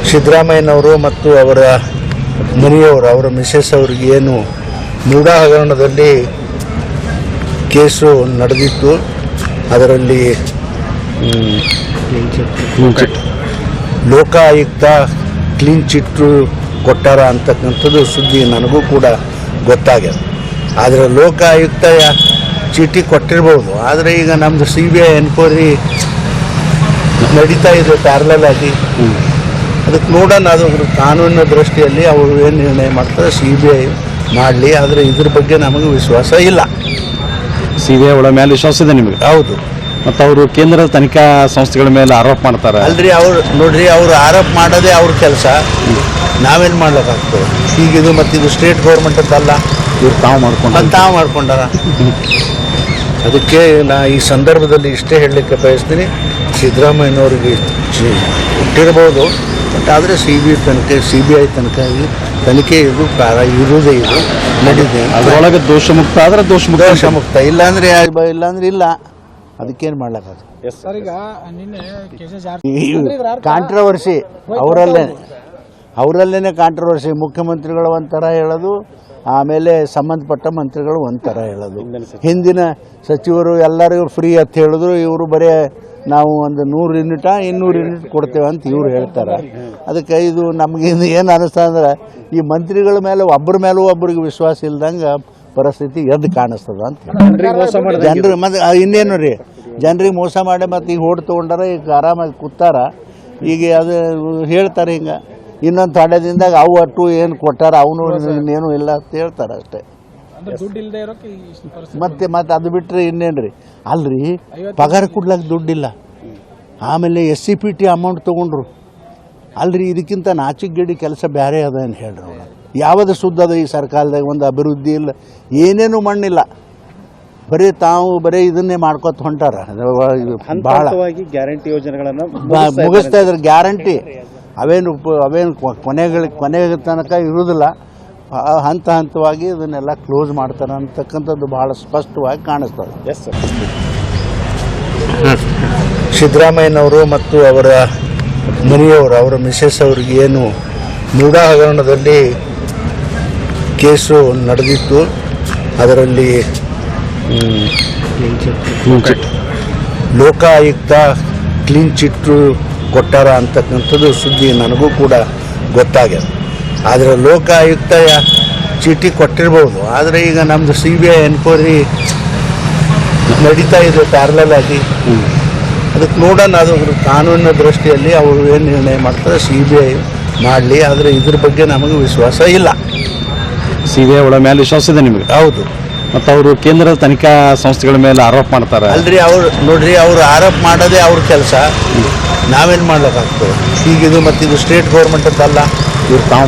ಸಿದ್ದರಾಮಯ್ಯನವರು ಮತ್ತು ಅವರ ಮನೆಯವರು ಅವರ ಮಿಸೆಸ್ ಅವರಿಗೆ ಏನು ಮೂಢ ಹಗರಣದಲ್ಲಿ ಕೇಸು ನಡೆದಿತ್ತು. ಅದರಲ್ಲಿ ಲೋಕ ಆಯುಕ್ತ ಕ್ಲೀನ್ ಚಿಟ್ ಕೊಟ್ಟಾರ ಅಂತಕ್ಕಂಥದ್ದು ಸುದ್ದಿ ನನಗೂ ಕೂಡ ಗೊತ್ತಾಗ್ಯದ. ಆದರೆ ಲೋಕ ಆಯುಕ್ತ ಚೀಟಿ ಕೊಟ್ಟಿರ್ಬೋದು. ಆದರೆ ಈಗ ನಮ್ಮದು CBI ಎನ್ಕ್ವೈರಿ ನಡೀತಾ ಇದೆ ಪ್ಯಾರಲಲ್ ಆಗಿ. ಅದಕ್ಕೆ ನೋಡೋಣ, ಅದು ಕಾನೂನಿನ ದೃಷ್ಟಿಯಲ್ಲಿ ಅವರು ಏನು ನಿರ್ಣಯ ಮಾಡ್ತಾರೆ CBI ಮಾಡಲಿ. ಆದರೆ ಇದ್ರ ಬಗ್ಗೆ ನಮಗೆ ವಿಶ್ವಾಸ ಇಲ್ಲ. CBI ಒಳ ಮೇಲೆ ವಿಶ್ವಾಸ ಇದೆ ನಿಮಗೆ? ಹೌದು. ಮತ್ತು ಅವರು ಕೇಂದ್ರದ ತನಿಖಾ ಸಂಸ್ಥೆಗಳ ಮೇಲೆ ಆರೋಪ ಮಾಡ್ತಾರೆ ಅಲ್ರಿ. ಅವ್ರು ನೋಡ್ರಿ, ಅವ್ರು ಆರೋಪ ಮಾಡೋದೇ ಅವ್ರ ಕೆಲಸ. ನಾವೇನು ಮಾಡ್ಲಿಕ್ಕಾಗ್ತದೆ? ಹೀಗಿದು ಮತ್ತಿದು ಸ್ಟೇಟ್ ಗೌರ್ಮೆಂಟ್ ಅಂತಲ್ಲ, ಇವ್ರು ತಾವು ಮಾಡ್ಕೊಂಡಾರ. ಅದಕ್ಕೆ ನಾ ಈ ಸಂದರ್ಭದಲ್ಲಿ ಇಷ್ಟೇ ಹೇಳಲಿಕ್ಕೆ ಬಯಸ್ತೀನಿ, ಸಿದ್ದರಾಮಯ್ಯನವ್ರಿಗೆ ಹುಟ್ಟಿರ್ಬೋದು, ಬಟ್ ಆದರೆ CBI ತನಿಖೆ ಇದು ಇರುವುದೇ ಇದು ನಡೀದೆ. ಅದರೊಳಗೆ ದೋಷಮುಕ್ತ ಆದರೆ ದೋಷಮುಕ್ತ, ಇಲ್ಲಾಂದ್ರೆ ಇಲ್ಲ. ಅದಕ್ಕೇನು ಮಾಡ್ಲಿಕ್ಕಾಗ? ಕಾಂಟ್ರವರ್ಸಿ ಅವರಲ್ಲೇನೆ ಕಾಂಟ್ರವರ್ಸಿ. ಮುಖ್ಯಮಂತ್ರಿಗಳು ಒಂಥರ ಹೇಳೋದು, ಆಮೇಲೆ ಸಂಬಂಧಪಟ್ಟ ಮಂತ್ರಿಗಳು ಒಂಥರ ಹೇಳೋದು. ಹಿಂದಿನ ಸಚಿವರು ಎಲ್ಲರಿಗೂ ಫ್ರೀ ಅಂತ ಹೇಳಿದ್ರು, ಇವರು ಬರೀ ನಾವು ಒಂದು 100 ಯೂನಿಟ 200 ಯೂನಿಟ್ ಕೊಡ್ತೇವೆ ಅಂತ ಇವ್ರು ಹೇಳ್ತಾರೆ. ಅದಕ್ಕೆ ಇದು ನಮಗೆ ಏನು ಅನ್ನಿಸ್ತಾ ಅಂದ್ರೆ, ಈ ಮಂತ್ರಿಗಳ ಮೇಲೆ ಒಬ್ಬರ ಮೇಲೂ ಒಬ್ಬರಿಗೆ ವಿಶ್ವಾಸ ಇಲ್ದಂಗೆ ಪರಿಸ್ಥಿತಿ ಎದ್ದು ಕಾಣಿಸ್ತದ ಅಂತ. ಜನರು ಮತ್ತೆ ಇನ್ನೇನು ರೀ, ಜನರಿಗೆ ಮೋಸ ಮಾಡಿ ಮತ್ತು ಈಗ ಓಡ್ ತೊಗೊಂಡಾರ, ಈಗ ಆರಾಮಾಗಿ ಕೂತಾರ. ಈಗ ಅದು ಹೇಳ್ತಾರೆ ಹಿಂಗೆ, ಇನ್ನೊಂದು ತಡೆದಿಂದಾಗ ಅವು ಅಟ್ಟು ಏನು ಕೊಟ್ಟಾರ ಅವನು ಇನ್ನೇನು ಇಲ್ಲ ಅಂತ ಹೇಳ್ತಾರೆ ಅಷ್ಟೇ. ಮತ್ತೆ ಅದು ಬಿಟ್ಟರೆ ಇನ್ನೇನು ರೀ? ಅಲ್ರಿ, ಪಗಾರ ಕೊಡ್ಲಾಕ ದುಡ್ಡಿಲ್ಲ. ಆಮೇಲೆ SCPT ಅಮೌಂಟ್ ತೊಗೊಂಡ್ರು. ಅಲ್ರಿ, ಇದಕ್ಕಿಂತ ನಾಚಿಕೆಗೇಡಿ ಕೆಲಸ ಬೇರೆ ಅದ ಏನು ಹೇಳ್ರಿ ಅವ್ರು? ಯಾವುದು ಸುದ್ದ ಅದ ಈ ಸರ್ಕಾರದಾಗ? ಒಂದು ಅಭಿವೃದ್ಧಿ ಇಲ್ಲ, ಏನೇನು ಮಣ್ಣಿಲ್ಲ. ಬರೀ ಇದನ್ನೇ ಮಾಡ್ಕೊತ ಹೊಂಟಾರ. ಭಾಳ ಗ್ಯಾರಂಟಿ ಯೋಜನೆಗಳನ್ನು ಮುಗಿಸ್ತಾ ಇದ್ರೆ ಗ್ಯಾರಂಟಿ ಅವೇನು ಕೊನೆಗೆ ತನಕ ಇರುವುದಿಲ್ಲ. ಹಂತವಾಗಿ ಇದನ್ನೆಲ್ಲ ಕ್ಲೋಸ್ ಮಾಡ್ತಾರೆ ಅಂತಕ್ಕಂಥದ್ದು ಭಾಳ ಸ್ಪಷ್ಟವಾಗಿ ಕಾಣಿಸ್ತದೆ. ಸಿದ್ದರಾಮಯ್ಯನವರು ಮತ್ತು ಅವರ ಮನೆಯವರು ಅವರ ಮಿಸೆಸ್ ಅವರಿಗೆ ಏನು ಮೂಢ ಹಗರಣದಲ್ಲಿ ಕೇಸು ನಡೆದಿತ್ತು. ಅದರಲ್ಲಿ ಲೋಕ ಆಯುಕ್ತ ಕ್ಲೀನ್ ಚಿಟ್ ಕೊಟ್ಟಾರ ಅಂತಕ್ಕಂಥದ್ದು ಸುದ್ದಿ ನನಗೂ ಕೂಡ ಗೊತ್ತಾಗ್ಯದ. ಆದರೆ ಲೋಕ ಆಯುಕ್ತ ಚೀಟಿ ಕೊಟ್ಟಿರ್ಬೋದು. ಆದರೆ ಈಗ ನಮ್ಮದು CBI ಎನ್ಕ್ವೈರಿ ನಡೀತಾ ಇದೆ ಪ್ಯಾರಲಲ್ ಆಗಿ. ಅದಕ್ಕೆ ನೋಡೋಣ, ಅದು ಕಾನೂನಿನ ದೃಷ್ಟಿಯಲ್ಲಿ ಅವರು ಏನು ನಿರ್ಣಯ ಮಾಡ್ತಾರೆ CBI ಮಾಡಲಿ. ಆದರೆ ಇದ್ರ ಬಗ್ಗೆ ನಮಗೆ ವಿಶ್ವಾಸ ಇಲ್ಲ. CBI ಒಳ ಮೇಲೆ ವಿಶ್ವಾಸ ಇದೆ ನಿಮಗೆ? ಹೌದು. ಮತ್ತು ಅವರು ಕೇಂದ್ರದ ತನಿಖಾ ಸಂಸ್ಥೆಗಳ ಮೇಲೆ ಆರೋಪ ಮಾಡ್ತಾರೆ ಅಲ್ರಿ. ನೋಡ್ರಿ, ಅವ್ರು ಆರೋಪ ಮಾಡೋದೇ ಅವ್ರ ಕೆಲಸ. ನಾವೇನು ಮಾಡ್ಲಿಕ್ಕಾಗ್ತದೆ? ಹೀಗಿದು ಮತ್ತಿದು ಸ್ಟೇಟ್ ಗೌರ್ಮೆಂಟ್ ಅಂತಲ್ಲ, ಇವ್ರು ತಾವು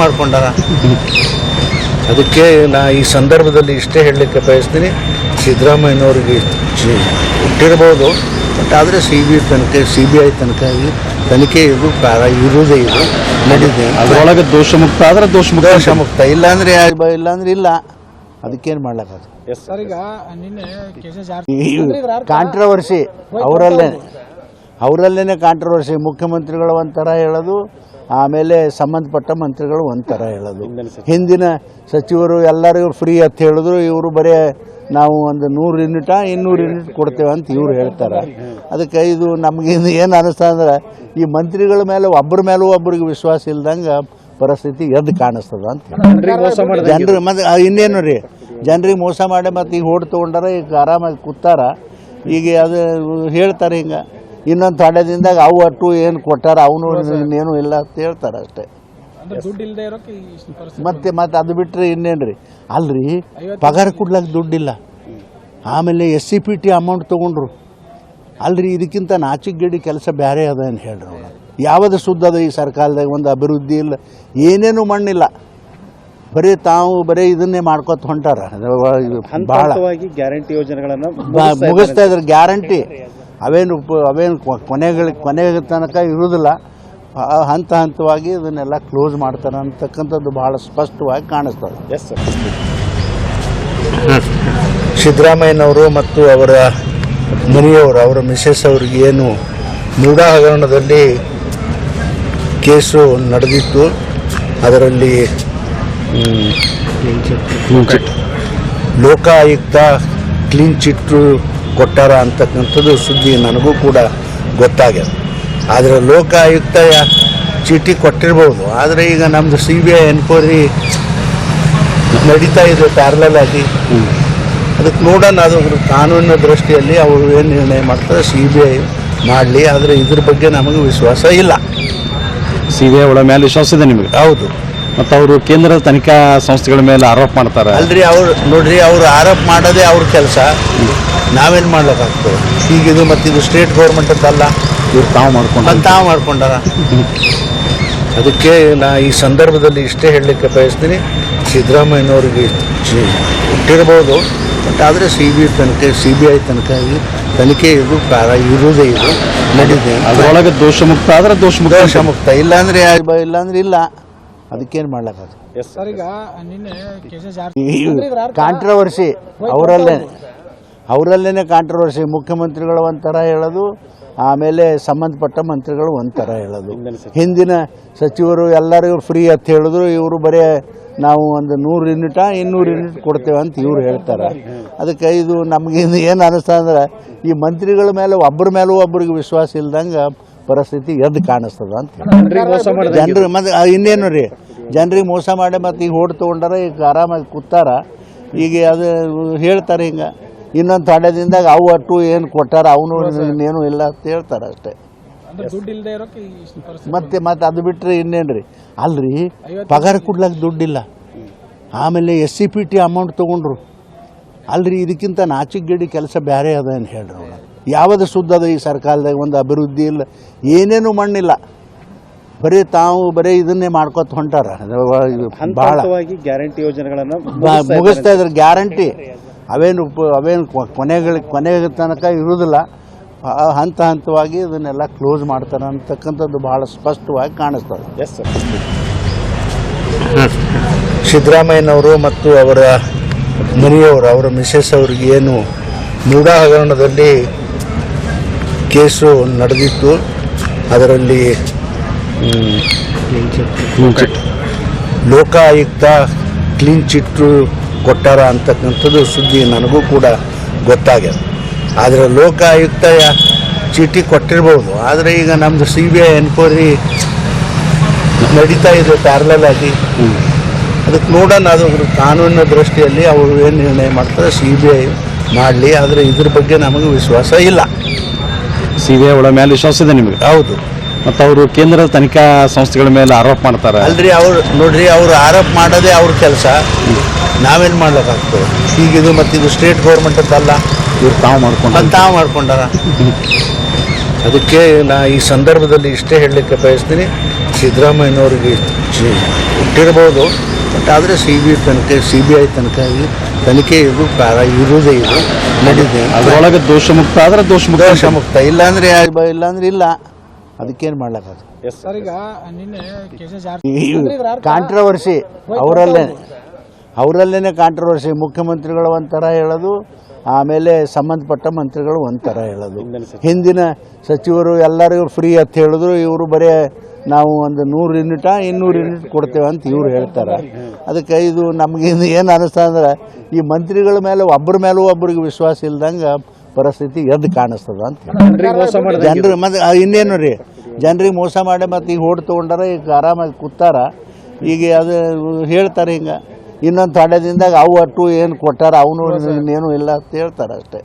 ಮಾಡ್ಕೊಂಡಾರ. ಅದಕ್ಕೆ ನಾ ಈ ಸಂದರ್ಭದಲ್ಲಿ ಇಷ್ಟೇ ಹೇಳಲಿಕ್ಕೆ ಬಯಸ್ತೀನಿ, ಸಿದ್ದರಾಮಯ್ಯನವ್ರಿಗೆ ಹುಟ್ಟಿರ್ಬೋದು, ಬಟ್ ಆದರೆ CBI ತನಿಖೆ ಇದು ಇರುವುದೇ ಇದು ನಡೀದೆ. ಅದರೊಳಗೆ ದೋಷಮುಕ್ತ ಆದರೆ ದೋಷಮುಕ್ತ, ಇಲ್ಲಾಂದ್ರೆ ಇಲ್ಲ. ಅದಕ್ಕೇನು ಮಾಡ್ಲಿಕ್ಕಾಗ? ಕಾಂಟ್ರವರ್ಸಿ ಅವರಲ್ಲೇನೆ ಕಾಂಟ್ರವರ್ಸಿ. ಮುಖ್ಯಮಂತ್ರಿಗಳು ಒಂಥರ ಹೇಳೋದು, ಆಮೇಲೆ ಸಂಬಂಧಪಟ್ಟ ಮಂತ್ರಿಗಳು ಒಂಥರ ಹೇಳೋದು. ಹಿಂದಿನ ಸಚಿವರು ಎಲ್ಲರಿಗೂ ಫ್ರೀ ಅಂತ ಹೇಳಿದ್ರು, ಇವರು ಬರೀ ನಾವು ಒಂದು 100 ಯೂನಿಟ 200 ಯೂನಿಟ್ ಕೊಡ್ತೇವೆ ಅಂತ ಇವ್ರು ಹೇಳ್ತಾರೆ. ಅದಕ್ಕೆ ಇದು ನಮಗೆ ಏನು ಅನ್ನಿಸ್ತಾ ಅಂದ್ರೆ, ಈ ಮಂತ್ರಿಗಳ ಮೇಲೆ ಒಬ್ಬರ ಮೇಲೂ ಒಬ್ಬರಿಗೆ ವಿಶ್ವಾಸ ಇಲ್ದಂಗೆ ಪರಿಸ್ಥಿತಿ ಎದ್ದು ಕಾಣಿಸ್ತದ ಅಂತ. ಜನರು ಮತ್ತೆ ಇನ್ನೇನು ರೀ, ಜನರಿಗೆ ಮೋಸ ಮಾಡಿ ಮತ್ತು ಈಗ ಓಡ್ ತೊಗೊಂಡಾರ, ಈಗ ಆರಾಮಾಗಿ ಕೂತಾರ. ಈಗ ಅದು ಹೇಳ್ತಾರೆ ಹಿಂಗೆ, ಇನ್ನೊಂದು ತಡೆದಿಂದಾಗ ಅವು ಅಟ್ಟು ಏನು ಕೊಟ್ಟಾರ ಅವನು ಇನ್ನೇನು ಇಲ್ಲ ಅಂತ ಹೇಳ್ತಾರೆ ಅಷ್ಟೇ. ಮತ್ತೆ ಅದು ಬಿಟ್ಟರೆ ಇನ್ನೇನು ರೀ? ಅಲ್ರಿ, ಪಗಾರ ಕೊಡ್ಲಾಕ ದುಡ್ಡಿಲ್ಲ. ಆಮೇಲೆ SCPT ಅಮೌಂಟ್ ತೊಗೊಂಡ್ರು. ಅಲ್ರಿ, ಇದಕ್ಕಿಂತ ನಾಚಿಕೆಗೇಡಿ ಕೆಲಸ ಬೇರೆ ಅದ ಏನು ಹೇಳ್ರಿ ಅವ್ರು? ಯಾವುದು ಸುದ್ದ ಅದ ಈ ಸರ್ಕಾರದಾಗ? ಒಂದು ಅಭಿವೃದ್ಧಿ ಇಲ್ಲ, ಏನೇನು ಮಣ್ಣಿಲ್ಲ. ಬರೀ ಇದನ್ನೇ ಮಾಡ್ಕೊತ ಹೊಂಟಾರ. ಭಾಳ ಗ್ಯಾರಂಟಿ ಯೋಜನೆಗಳನ್ನು ಮುಗಿಸ್ತಾ ಇದ್ರೆ ಗ್ಯಾರಂಟಿ ಅವೇನು ಕೊನೆಗೆ ತನಕ ಇರುವುದಿಲ್ಲ. ಹಂತವಾಗಿ ಇದನ್ನೆಲ್ಲ ಕ್ಲೋಸ್ ಮಾಡ್ತಾರೆ ಅಂತಕ್ಕಂಥದ್ದು ಭಾಳ ಸ್ಪಷ್ಟವಾಗಿ ಕಾಣಿಸ್ತದೆ. ಸಿದ್ದರಾಮಯ್ಯನವರು ಮತ್ತು ಅವರ ಮನೆಯವರು ಅವರ ಮಿಸೆಸ್ ಅವರಿಗೆ ಏನು ಮೂಢ ಹಗರಣದಲ್ಲಿ ಕೇಸು ನಡೆದಿತ್ತು. ಅದರಲ್ಲಿ ಲೋಕಾಯುಕ್ತ ಕ್ಲೀನ್ ಚಿಟ್ಟು ಕೊಟ್ಟಾರ ಅಂತಕ್ಕಂಥದ್ದು ಸುದ್ದಿ ನನಗೂ ಕೂಡ ಗೊತ್ತಾಗ್ಯದ. ಆದರೆ ಲೋಕಾಯುಕ್ತ ಚೀಟಿ ಕೊಟ್ಟಿರ್ಬೋದು, ಆದರೆ ಈಗ ನಮ್ಮದು CBI ಎನ್ಕ್ವೈರಿ ನಡೀತಾ ಇದೆ ಪ್ಯಾರಲಲ್ ಆಗಿ. ಅದಕ್ಕೆ ನೋಡೋಣ, ಅದು ಕಾನೂನಿನ ದೃಷ್ಟಿಯಲ್ಲಿ ಅವರು ಏನು ನಿರ್ಣಯ ಮಾಡ್ತಾರೆ CBI ಮಾಡಲಿ. ಆದರೆ ಇದ್ರ ಬಗ್ಗೆ ನಮಗೆ ವಿಶ್ವಾಸ ಇಲ್ಲ. CBI ಒಳ ಮೇಲೆ ವಿಶ್ವಾಸ ಇದೆ ನಿಮಗೆ? ಹೌದು. ಮತ್ತು ಅವರು ಕೇಂದ್ರದ ತನಿಖಾ ಸಂಸ್ಥೆಗಳ ಮೇಲೆ ಆರೋಪ ಮಾಡ್ತಾರೆ. ಅಲ್ರಿ, ಅವ್ರು ನೋಡ್ರಿ, ಅವರು ಆರೋಪ ಮಾಡೋದೇ ಅವ್ರ ಕೆಲಸ, ನಾವೇನು ಮಾಡ್ಲಿಕ್ಕಾಗ್ತದೆ? ಹೀಗಿದು ಮತ್ತು ಇದು ಸ್ಟೇಟ್ ಗೌರ್ಮೆಂಟದ್ದಲ್ಲ, ಇವ್ರು ತಾವು ಮಾಡ್ಕೊಂಡಾರ. ಅದಕ್ಕೆ ನಾ ಈ ಸಂದರ್ಭದಲ್ಲಿ ಇಷ್ಟೇ ಹೇಳಲಿಕ್ಕೆ ಬಯಸ್ತೀನಿ, ಸಿದ್ದರಾಮಯ್ಯನವ್ರಿಗೆ ಹುಟ್ಟಿರ್ಬೋದು, ಬಟ್ ಆದರೆ CBI ತನಿಖೆ ಇದು ಇರುವುದೇ ಇದು ನಡೀದೆ. ಅದರೊಳಗೆ ದೋಷಮುಕ್ತ ಆದರೆ ದೋಷಮುಕ್ತ, ಇಲ್ಲಾಂದ್ರೆ ಇಲ್ಲ. ಅದಕ್ಕೇನು ಮಾಡ್ಲಿಕ್ಕಾಗ್ತದೆ? ಕಾಂಟ್ರವರ್ಸಿ ಅವರಲ್ಲೇನೆ ಕಾಂಟ್ರವರ್ಸಿ. ಮುಖ್ಯಮಂತ್ರಿಗಳು ಒಂಥರ ಹೇಳೋದು, ಆಮೇಲೆ ಸಂಬಂಧಪಟ್ಟ ಮಂತ್ರಿಗಳು ಒಂಥರ ಹೇಳೋದು. ಹಿಂದಿನ ಸಚಿವರು ಎಲ್ಲರಿಗೂ ಫ್ರೀ ಅಂತ ಹೇಳಿದ್ರು, ಇವರು ಬರೀ ನಾವು ಒಂದು 100 ಯೂನಿಟ 200 ಯೂನಿಟ್ ಕೊಡ್ತೇವೆ ಅಂತ ಇವ್ರು ಹೇಳ್ತಾರೆ. ಅದಕ್ಕೆ ಇದು ನಮಗೆ ಏನು ಅನ್ನಿಸ್ತಾ ಅಂದ್ರೆ, ಈ ಮಂತ್ರಿಗಳ ಮೇಲೆ ಒಬ್ಬರ ಮೇಲೂ ಒಬ್ಬರಿಗೆ ವಿಶ್ವಾಸ ಇಲ್ದಂಗೆ ಪರಿಸ್ಥಿತಿ ಎದ್ದು ಕಾಣಿಸ್ತದ ಅಂತ. ಜನರು ಮತ್ತೆ ಇನ್ನೇನು ರೀ, ಜನರಿಗೆ ಮೋಸ ಮಾಡಿ ಮತ್ತು ಈಗ ಓಡ್ ತೊಗೊಂಡಾರ, ಈಗ ಆರಾಮಾಗಿ ಕೂತಾರ. ಈಗ ಅದು ಹೇಳ್ತಾರೆ ಹಿಂಗೆ, ಇನ್ನೊಂದು ತಡೆದಿಂದಾಗ ಅವು ಅಟ್ಟು ಏನು ಕೊಟ್ಟಾರ ಅವನು ಇನ್ನೇನು ಇಲ್ಲ ಅಂತ ಹೇಳ್ತಾರೆ ಅಷ್ಟೇ. ಮತ್ತೆ ಅದು ಬಿಟ್ಟರೆ ಇನ್ನೇನು ರೀ, ಅಲ್ರಿ ಪಗಾರ ಕೊಡ್ಲಾಕ ದುಡ್ಡಿಲ್ಲ, ಆಮೇಲೆ SCPT ಅಮೌಂಟ್ ತೊಗೊಂಡ್ರು. ಅಲ್ರಿ, ಇದಕ್ಕಿಂತ ನಾಚಿಕೆಗೇಡಿ ಕೆಲಸ ಬೇರೆ ಅದ ಏನು ಹೇಳ್ರಿ ಅವ್ರು? ಯಾವುದು ಸುದ್ದ ಅದ ಈ ಸರ್ಕಾರದಾಗ? ಒಂದು ಅಭಿವೃದ್ಧಿ ಇಲ್ಲ, ಏನೇನು ಮಣ್ಣಿಲ್ಲ, ಬರೀ ಇದನ್ನೇ ಮಾಡ್ಕೊತ ಹೊಂಟಾರ. ಭಾಳ ಗ್ಯಾರಂಟಿ ಯೋಜನೆಗಳನ್ನು ಮುಗಿಸ್ತಾ ಇದ್ರೆ ಗ್ಯಾರಂಟಿ ಅವೇನು ಕೊನೆಗೆ ತನಕ ಇರುವುದಿಲ್ಲ. ಹಂತವಾಗಿ ಇದನ್ನೆಲ್ಲ ಕ್ಲೋಸ್ ಮಾಡ್ತಾರೆ ಅಂತಕ್ಕಂಥದ್ದು ಭಾಳ ಸ್ಪಷ್ಟವಾಗಿ ಕಾಣಿಸ್ತದೆ. ಸಿದ್ದರಾಮಯ್ಯನವರು ಮತ್ತು ಅವರ ಮನೆಯವರು, ಅವರ ಮಿಸೆಸ್ ಅವ್ರಿಗೆ ಏನು ಮೂಡಾ ಹಗರಣದಲ್ಲಿ ಕೇಸು ನಡೆದಿತ್ತು. ಅದರಲ್ಲಿ ಲೋಕಾಯುಕ್ತ ಕ್ಲೀನ್ ಚಿಟ್ಟು ಕೊಟ್ಟಾರ ಅಂತಕ್ಕಂಥದ್ದು ಸುದ್ದಿ ನನಗೂ ಕೂಡ ಗೊತ್ತಾಗ್ಯದ. ಆದರೆ ಲೋಕಾಯುಕ್ತ ಚೀಟಿ ಕೊಟ್ಟಿರ್ಬೋದು, ಆದರೆ ಈಗ ನಮ್ಮದು CBI ಎನ್ಕ್ವೈರಿ ನಡೀತಾ ಇದೆ ಪ್ಯಾರಲಲ್ ಆಗಿ. ಅದಕ್ಕೆ ನೋಡೋಣ, ಅದು ಕಾನೂನಿನ ದೃಷ್ಟಿಯಲ್ಲಿ ಅವರು ಏನು ನಿರ್ಣಯ ಮಾಡ್ತಾರೆ CBI ಮಾಡಲಿ. ಆದರೆ ಇದ್ರ ಬಗ್ಗೆ ನಮಗೆ ವಿಶ್ವಾಸ ಇಲ್ಲ. CBI ಒಳ ಮೇಲೆ ವಿಶ್ವಾಸ ಇದೆ ನಿಮಗೆ? ಹೌದು. ಮತ್ತು ಅವರು ಕೇಂದ್ರದ ತನಿಖಾ ಸಂಸ್ಥೆಗಳ ಮೇಲೆ ಆರೋಪ ಮಾಡ್ತಾರೆ. ಅಲ್ರಿ, ನೋಡ್ರಿ, ಅವರು ಆರೋಪ ಮಾಡೋದೇ ಅವ್ರ ಕೆಲಸ, ನಾವೇನು ಮಾಡ್ಲಿಕ್ಕಾಗ್ತದೆ? ಹೀಗಿದು ಮತ್ತು ಇದು ಸ್ಟೇಟ್ ಗೌರ್ಮೆಂಟದ್ದಲ್ಲ, ಇವ್ರು ತಾವು ಮಾಡ್ಕೊಂಡಾರ. ಅದಕ್ಕೆ ನಾ ಈ ಸಂದರ್ಭದಲ್ಲಿ ಇಷ್ಟೇ ಹೇಳಲಿಕ್ಕೆ ಬಯಸ್ತೀನಿ, ಸಿದ್ದರಾಮಯ್ಯನವ್ರಿಗೆ ಹುಟ್ಟಿರ್ಬೋದು, ಬಟ್ ಆದರೆ CBI ತನಿಖೆ ಇದು ಇರುವುದೇ ಇದು ನಡೀದೆ. ಅದರೊಳಗೆ ದೋಷಮುಕ್ತ ಆದರೆ ದೋಷಮುಕ್ತ, ಇಲ್ಲಾಂದ್ರೆ ಇಲ್ಲ. ಅದಕ್ಕೇನು ಮಾಡ್ಲಿಕ್ಕಾಗ್ತದೆ? ಕಾಂಟ್ರವರ್ಸಿ ಅವರಲ್ಲೇನೆ ಕಾಂಟ್ರವರ್ಸಿ. ಮುಖ್ಯಮಂತ್ರಿಗಳು ಒಂಥರ ಹೇಳೋದು, ಆಮೇಲೆ ಸಂಬಂಧಪಟ್ಟ ಮಂತ್ರಿಗಳು ಒಂಥರ ಹೇಳೋದು. ಹಿಂದಿನ ಸಚಿವರು ಎಲ್ಲರಿಗೂ ಫ್ರೀ ಅಂತ ಹೇಳಿದ್ರು, ಇವರು ಬರೀ ನಾವು ಒಂದು 100 ಯೂನಿಟ 200 ಯೂನಿಟ್ ಕೊಡ್ತೇವೆ ಅಂತ ಇವ್ರು ಹೇಳ್ತಾರೆ. ಅದಕ್ಕೆ ಇದು ನಮಗೆ ಏನು ಅನ್ನಿಸ್ತಾ ಅಂದ್ರೆ, ಈ ಮಂತ್ರಿಗಳ ಮೇಲೆ ಒಬ್ಬರ ಮೇಲೂ ಒಬ್ಬರಿಗೆ ವಿಶ್ವಾಸ ಇಲ್ದಂಗೆ ಪರಿಸ್ಥಿತಿ ಎದ್ದು ಕಾಣಿಸ್ತದ ಅಂತ. ಜನರು ಮತ್ತೆ ಇನ್ನೇನು ರೀ, ಜನರಿಗೆ ಮೋಸ ಮಾಡಿ ಮತ್ತು ಈಗ ಓಡ್ ತೊಗೊಂಡಾರ, ಈಗ ಆರಾಮಾಗಿ ಕೂತಾರ. ಈಗ ಅದು ಹೇಳ್ತಾರೆ ಹಿಂಗೆ, ಇನ್ನೊಂದು ತಡೆದಿಂದಾಗ ಅವು ಅಟ್ಟು ಏನು ಕೊಟ್ಟಾರ ಅವನು ಇನ್ನೇನು ಇಲ್ಲ ಅಂತ ಹೇಳ್ತಾರೆ ಅಷ್ಟೇ.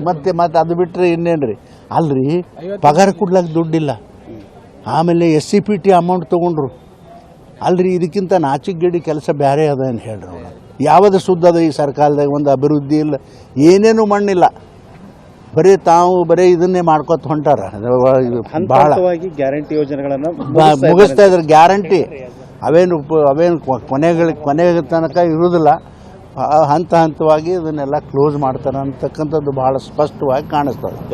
ಮತ್ತೆ ಅದು ಬಿಟ್ಟರೆ ಇನ್ನೇನು ರೀ, ಅಲ್ರಿ ಪಗಾರ ಕೊಡ್ಲಾಕ ದುಡ್ಡಿಲ್ಲ, ಆಮೇಲೆ SCPT ಅಮೌಂಟ್ ತೊಗೊಂಡ್ರು. ಅಲ್ರಿ, ಇದಕ್ಕಿಂತ ನಾಚಿಕೆಗೇಡಿ ಕೆಲಸ ಬೇರೆ ಅದ ಏನು ಹೇಳ್ರಿ ಅವ್ರು? ಯಾವುದು ಸುದ್ದ ಅದ ಈ ಸರ್ಕಾರದಾಗ? ಒಂದು ಅಭಿವೃದ್ಧಿ ಇಲ್ಲ, ಏನೇನು ಮಣ್ಣಿಲ್ಲ, ಬರೀ ಇದನ್ನೇ ಮಾಡ್ಕೊತ ಹೊಂಟಾರ. ಭಾಳ ಗ್ಯಾರಂಟಿ ಯೋಜನೆಗಳನ್ನು ಮುಗಿಸ್ತಾ ಇದ್ರೆ ಗ್ಯಾರಂಟಿ ಅವೇನು ಕೊನೆಗೆ ತನಕ ಇರುವುದಿಲ್ಲ. ಹಂತವಾಗಿ ಇದನ್ನೆಲ್ಲ ಕ್ಲೋಸ್ ಮಾಡ್ತಾರೆ ಅಂತಕ್ಕಂಥದ್ದು ಭಾಳ ಸ್ಪಷ್ಟವಾಗಿ ಕಾಣಿಸ್ತದೆ.